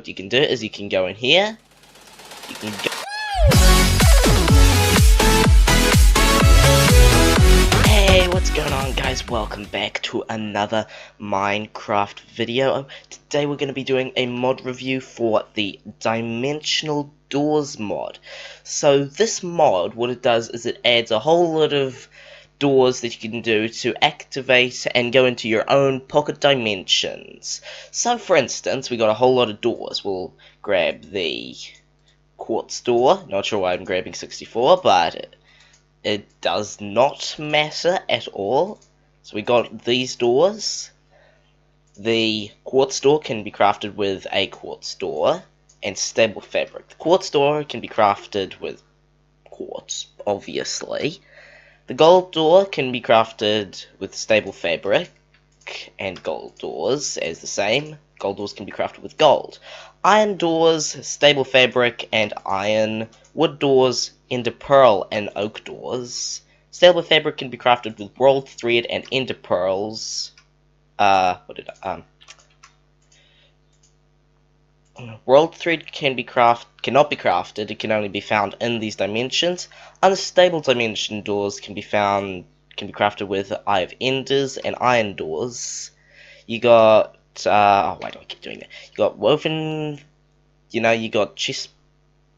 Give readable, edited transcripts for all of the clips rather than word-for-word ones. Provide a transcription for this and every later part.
what you can do is you can go in here, you can go. Hey, what's going on, guys? Welcome back to another Minecraft video. Today we're going to be doing a mod review for the Dimensional Doors mod. So this mod, what it does is it adds a whole lot of doors that you can do to activate and go into your own pocket dimensions. So for instance, we got a whole lot of doors. We'll grab the quartz door. Not sure why I'm grabbing 64, but it does not matter at all. So we got these doors. The quartz door can be crafted with a quartz door and stable fabric. The quartz door can be crafted with quartz, obviously. The gold door can be crafted with stable fabric and gold doors as the same. Gold doors can be crafted with gold. Iron doors, stable fabric and iron. Wood doors, ender pearl and oak doors. Stable fabric can be crafted with world thread and ender pearls. World thread cannot be crafted, it can only be found in these dimensions. Unstable dimension doors can be crafted with Eye of Enders and iron doors. You got why do I keep doing that? You got woven, you got chest,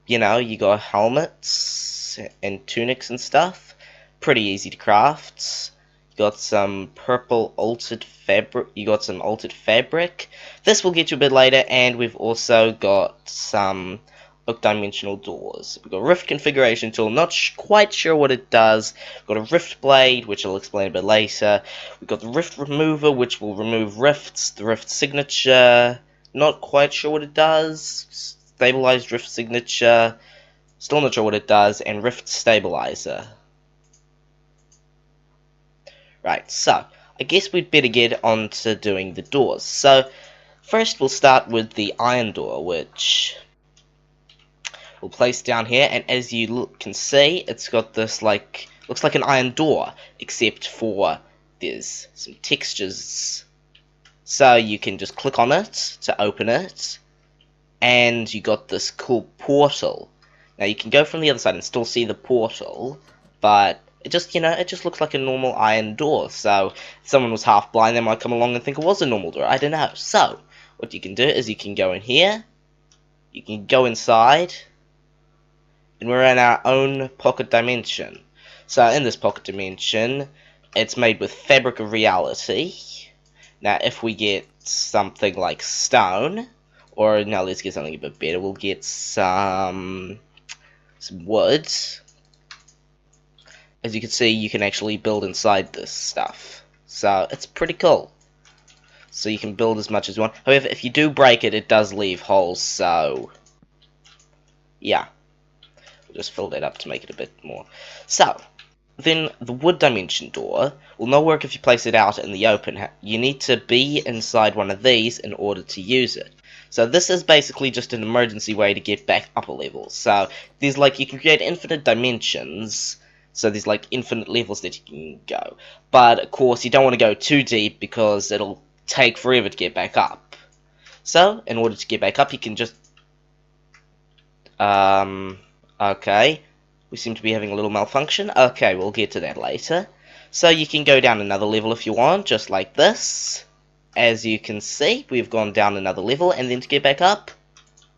you got helmets and tunics and stuff. Pretty easy to craft. You got some purple altered fabric. You got some altered fabric. This will get you a bit later, and we've also got some oak dimensional doors. We've got a rift configuration tool. Not quite sure what it does. We've got a rift blade, which I'll explain a bit later. We've got the rift remover, which will remove rifts. The rift signature. Not quite sure what it does. Stabilized rift signature. Still not sure what it does. And rift stabilizer. Right, so I guess we'd better get on to doing the doors. So first we'll start with the iron door, which we'll place down here, and as you can see, it's got this looks like an iron door, except for there's some textures. So you can just click on it to open it, and you got this cool portal. Now you can go from the other side and still see the portal, but it just, it just looks like a normal iron door. So if someone was half blind, they might come along and think it was a normal door. I don't know. So what you can do is you can go in here, you can go inside, and we're in our own pocket dimension. So in this pocket dimension, it's made with fabric of reality. Now if we get something like stone, or now let's get something a bit better, we'll get some wood. As you can see, you can actually build inside this stuff. So it's pretty cool. So you can build as much as you want. However, if you do break it, it does leave holes, so yeah. We'll just fill that up to make it a bit more. So, then the wood dimension door will not work if you place it out in the open. You need to be inside one of these in order to use it. So this is basically just an emergency way to get back up a level. So there's you can create infinite dimensions. So there's infinite levels that you can go. But of course you don't want to go too deep because it'll take forever to get back up. So in order to get back up you can just okay. We seem to be having a little malfunction. Okay, we'll get to that later. So you can go down another level if you want, just like this. As you can see, we've gone down another level, and then to get back up,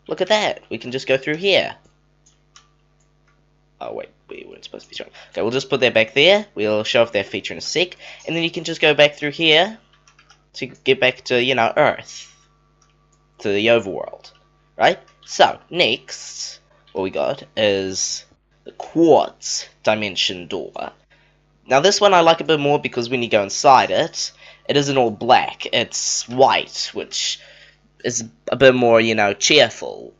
look at that. We can just go through here. Oh wait, we weren't supposed to be showing. Okay, we'll just put that back there. We'll show off that feature in a sec. And then you can just go back through here to get back to, Earth. To the overworld. Right? So, next, what we got is the quartz dimension door. Now this one I like a bit more because when you go inside it, it isn't all black. It's white, which is a bit more, cheerful.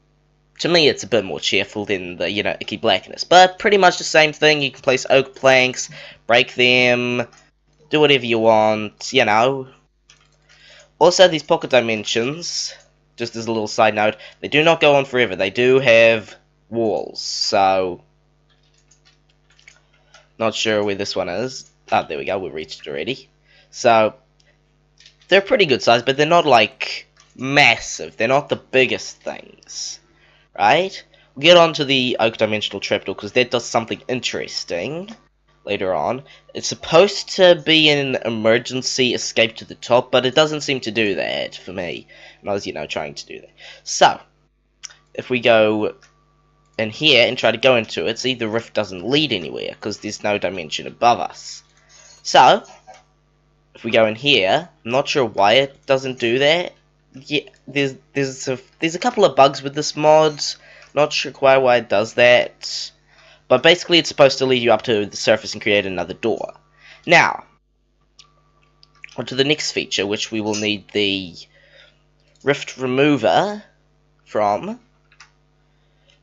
To me, it's a bit more cheerful than the, icky blackness. But pretty much the same thing. You can place oak planks, break them, do whatever you want, Also, these pocket dimensions, just as a little side note, they do not go on forever. They do have walls, so not sure where this one is. Ah, there we go. We reached it already. So they're pretty good size, but they're not massive. They're not the biggest things, right? We'll get on to the Oak Dimensional Trapdoor, because that does something interesting later on. It's supposed to be an emergency escape to the top, but it doesn't seem to do that for me. And I was, trying to do that. So, if we go in here and try to go into it, see, the rift doesn't lead anywhere, because there's no dimension above us. So, if we go in here, I'm not sure why it doesn't do that. Yeah, there's a couple of bugs with this mod. Not sure quite why it does that. But basically it's supposed to lead you up to the surface and create another door. Now, onto the next feature, which we will need the rift remover from.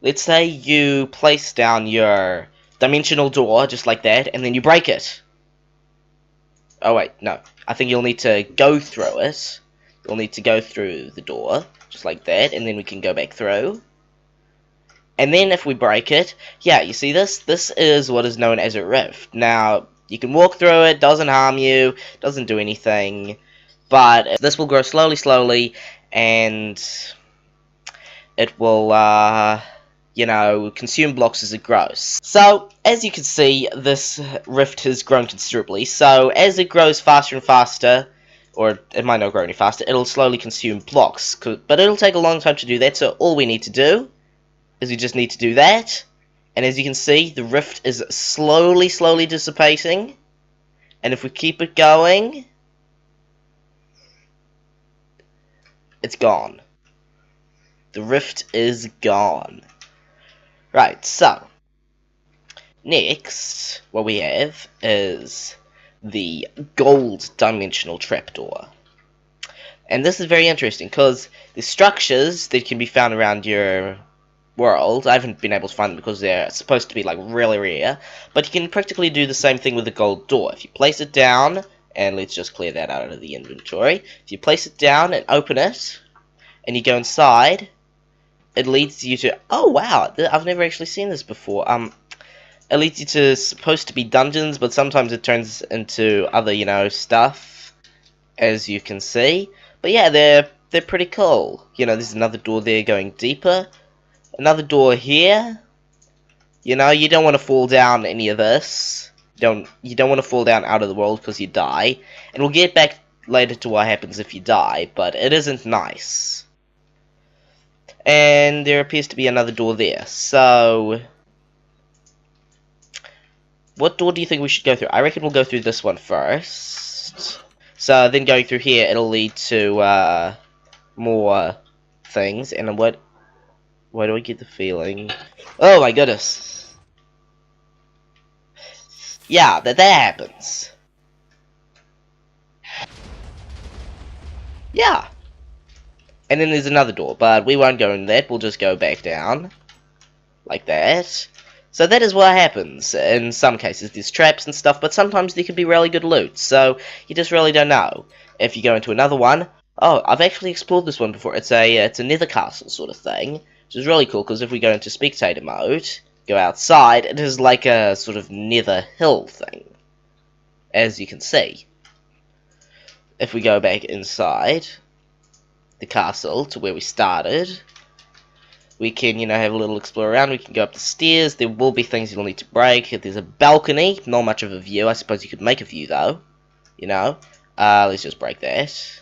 Let's say you place down your dimensional door, just like that, and then you break it. Oh wait, no. I think you'll need to go through it. You'll need to go through the door, just like that, and then we can go back through. And then if we break it, yeah, you see this? This is what is known as a rift. Now, you can walk through it, doesn't harm you, doesn't do anything, but this will grow slowly, and it will, consume blocks as it grows. So, as you can see, this rift has grown considerably, so as it grows faster and faster, or it might not grow any faster, it'll slowly consume blocks, but it'll take a long time to do that, so all we need to do is we just need to do that, and as you can see, the rift is slowly dissipating, and if we keep it going, it's gone. The rift is gone. Right, so, next, what we have is the gold dimensional trapdoor. And this is very interesting, because the structures that can be found around your world, I haven't been able to find them because they're supposed to be like really rare, but you can practically do the same thing with the gold door. If you place it down, and let's just clear that out of the inventory, if you place it down and open it, and you go inside, it leads you to, oh wow, I've never actually seen this before, it leads you to supposed to be dungeons, but sometimes it turns into other, stuff, as you can see, but yeah, they're pretty cool. There's another door there going deeper, another door here. You don't want to fall down any of this. You don't want to fall down out of the world because you die. And we'll get back later to what happens if you die, but it isn't nice. And there appears to be another door there. So, what door do you think we should go through? I reckon we'll go through this one first. So then going through here, it'll lead to more things. And why do I get the feeling? Oh my goodness. Yeah, that happens. Yeah. And then there's another door, but we won't go in that. We'll just go back down. Like that. So that is what happens. In some cases there's traps and stuff, but sometimes there can be really good loot. So you just really don't know. If you go into another one, oh, I've actually explored this one before. It's a nether castle sort of thing. Which is really cool, because if we go into spectator mode, go outside, it is like a sort of nether hill thing, as you can see. If we go back inside the castle to where we started, we can, have a little explore around. We can go up the stairs. There will be things you'll need to break. There's a balcony, not much of a view. I suppose you could make a view though, let's just break that.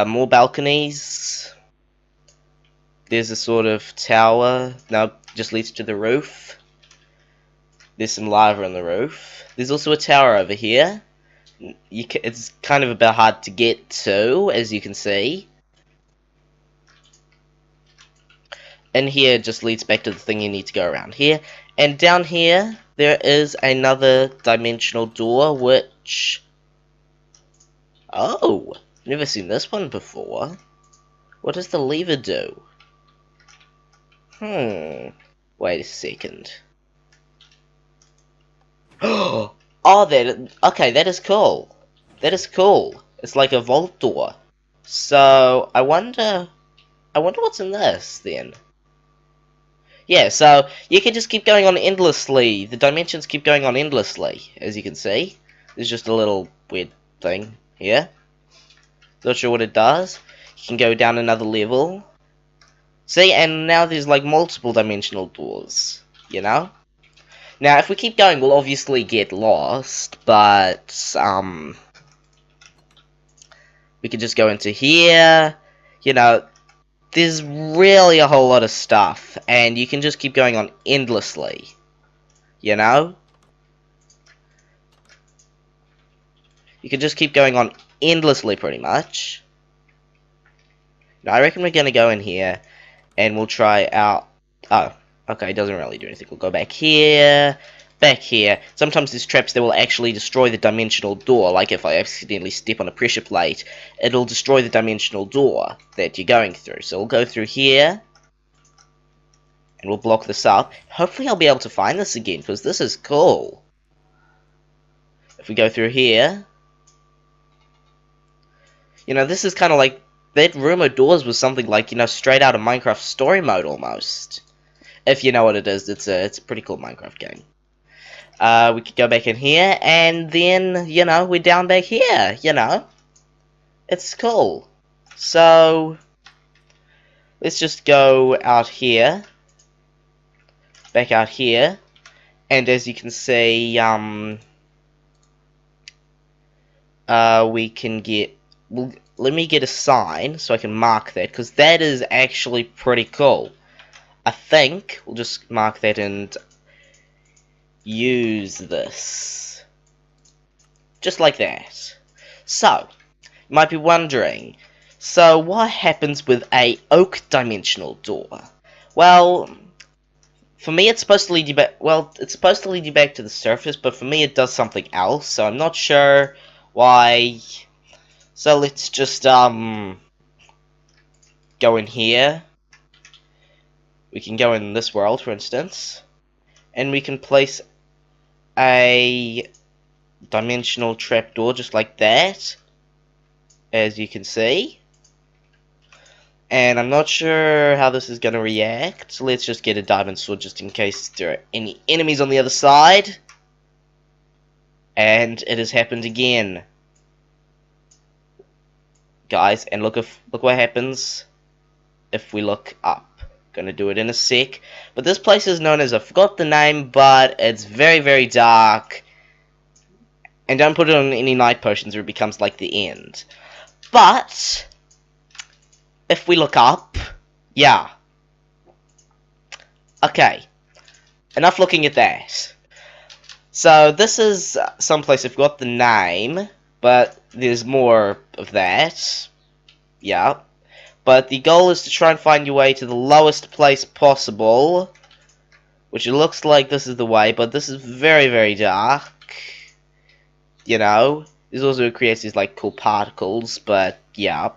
More balconies. There's a sort of tower. No, just leads to the roof. There's some lava on the roof. There's also a tower over here. It's kind of a bit hard to get to, as you can see. And here just leads back to the thing you need to go around here. And down here, there is another dimensional door, which... Oh! Never seen this one before. What does the lever do? Wait a second. Oh, okay, that is cool. That is cool. It's like a vault door. So, I wonder what's in this, then. Yeah, so, you can just keep going on endlessly. The dimensions keep going on endlessly, as you can see. There's just a little weird thing here. Not sure what it does. You can go down another level. See, and now there's like multiple dimensional doors, you know? Now, if we keep going, we'll obviously get lost, but, we can just go into here, you know, there's really a whole lot of stuff, and you can just keep going on endlessly, you know? You can just keep going on endlessly, pretty much. Now, I reckon we're gonna go in here, and we'll try out, oh, okay, it doesn't really do anything. We'll go back here, back here. Sometimes there's traps that will actually destroy the dimensional door, like if I accidentally step on a pressure plate, it'll destroy the dimensional door that you're going through. So we'll go through here, and we'll block this up. Hopefully I'll be able to find this again, because this is cool. If we go through here, you know, this is kind of like, that room of doors was something like, you know, straight out of Minecraft story mode almost. If you know what it is, it's a pretty cool Minecraft game. We could go back in here, and then, you know, we're down back here, you know. It's cool. So, let's just go out here. Back out here. And as you can see, we can get... Well, let me get a sign so I can mark that, because that is actually pretty cool. I think we'll just mark that and use this. Just like that. So, you might be wondering, so what happens with a oak dimensional door? Well, for me it's supposed to lead you back, well, it's supposed to lead you back to the surface, but for me it does something else, so I'm not sure why. So let's just, go in here. We can go in this world, for instance, and we can place a dimensional trapdoor just like that, as you can see. And I'm not sure how this is going to react, so let's just get a diamond sword just in case there are any enemies on the other side. And it has happened again, guys, and look what happens if we look up. Gonna do it in a sec. But this place is known as, I forgot the name, but it's very, very dark. And don't put it on any night potions or it becomes like the end. But if we look up, yeah. Okay. Enough looking at that. So this is someplace, I forgot the name, but there's more of that. Yeah. But the goal is to try and find your way to the lowest place possible, which it looks like this is the way, but this is very, very dark. You know, this also creates these like cool particles, but yeah.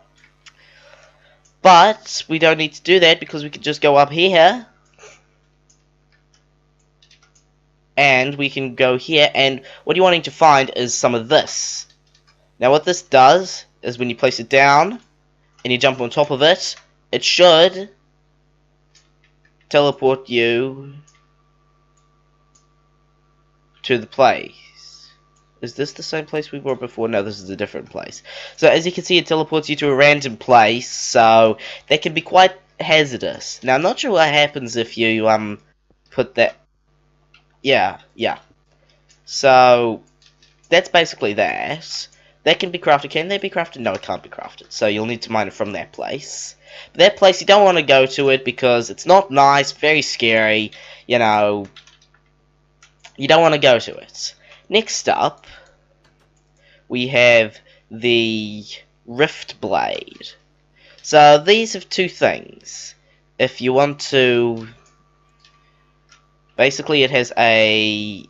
But we don't need to do that because we can just go up here. And we can go here, and what you're wanting to find is some of this. Now what this does is when you place it down and you jump on top of it, it should teleport you to the place. Is this the same place we were before? No, this is a different place. So as you can see, it teleports you to a random place, so that can be quite hazardous. Now I'm not sure what happens if you put that. Yeah. So that's basically that. That can be crafted. Can they be crafted? No, it can't be crafted. So you'll need to mine it from that place. But that place, you don't want to go to it because it's not nice, very scary, you know. You don't want to go to it. Next up, we have the Rift Blade. So these have two things. If you want to... Basically, it has a...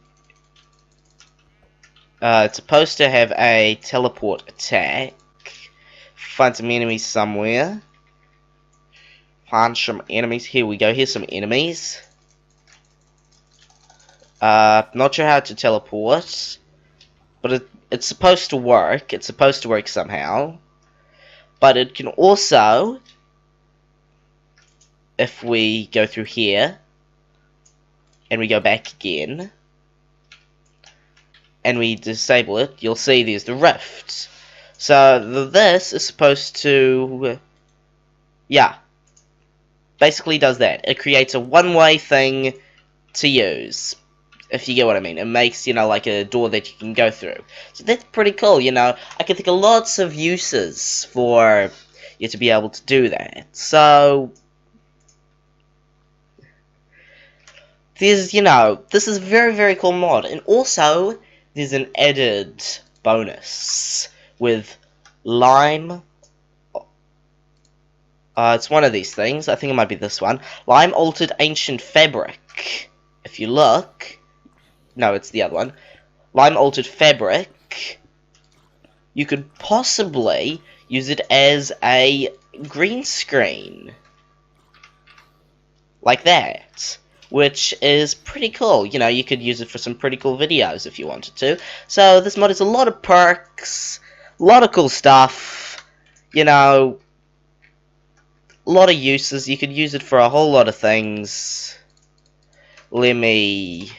it's supposed to have a teleport attack. Find some enemies somewhere. Find some enemies. Here we go. Here's some enemies. Not sure how to teleport. But it's supposed to work. It's supposed to work somehow. But it can also... If we go through here... And we go back again... and we disable it, you'll see there's the rift. So this is supposed to Yeah, basically does that. It creates a one-way thing to use, if you get what I mean. It makes, you know, like a door that you can go through. So that's pretty cool, you know. I can think of lots of uses for you to be able to do that. So there's, you know, this is a very, very cool mod. And also, there's an added bonus with Lime. It's one of these things. I think it might be this one. Lime Altered Ancient Fabric. If you look... No, it's the other one. Lime Altered Fabric. You could possibly use it as a green screen. Like that. Which is pretty cool. You know, you could use it for some pretty cool videos if you wanted to. So, this mod has a lot of perks. A lot of cool stuff. You know... A lot of uses. You could use it for a whole lot of things. Let me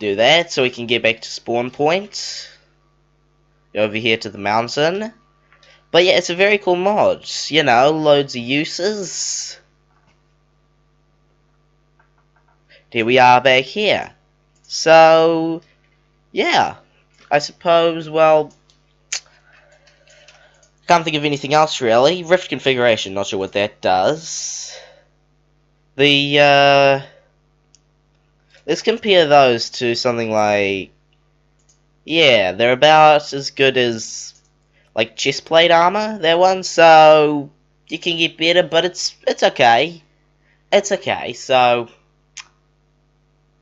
do that so we can get back to spawn point. Over here to the mountain. But yeah, it's a very cool mod. You know, loads of uses. Here we are back here. So, yeah. I suppose, well... Can't think of anything else really. Rift configuration, not sure what that does. Let's compare those to something like... Yeah, they're about as good as, like, chestplate armor, that one, so... You can get better, but it's okay. It's okay, so...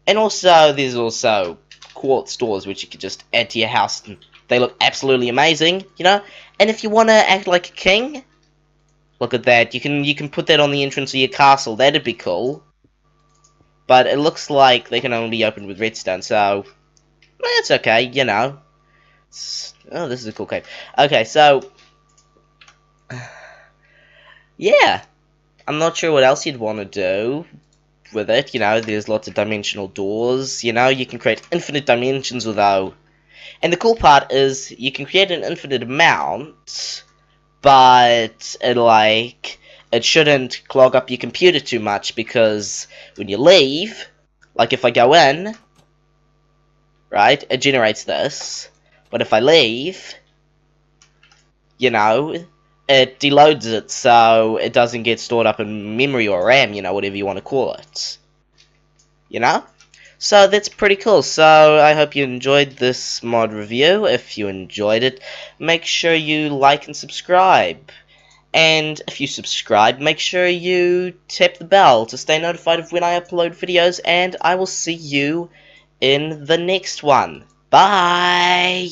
And also, there's also quartz doors which you can just add to your house, and they look absolutely amazing, you know? And if you want to act like a king, look at that. You can put that on the entrance of your castle. That'd be cool. But it looks like they can only be opened with redstone, so it's okay, you know. Oh, this is a cool cave. Okay, so yeah, I'm not sure what else you'd want to do with it. You know, there's lots of dimensional doors. You know, you can create infinite dimensions with those. And the cool part is you can create an infinite amount, but it shouldn't clog up your computer too much, because when you leave, like if I go in, right, it generates this, but if I leave, you know, it deloads it so it doesn't get stored up in memory or RAM, you know, whatever you want to call it. You know? So that's pretty cool. So I hope you enjoyed this mod review. If you enjoyed it, make sure you like and subscribe. And if you subscribe, make sure you tap the bell to stay notified of when I upload videos, and I will see you in the next one. Bye!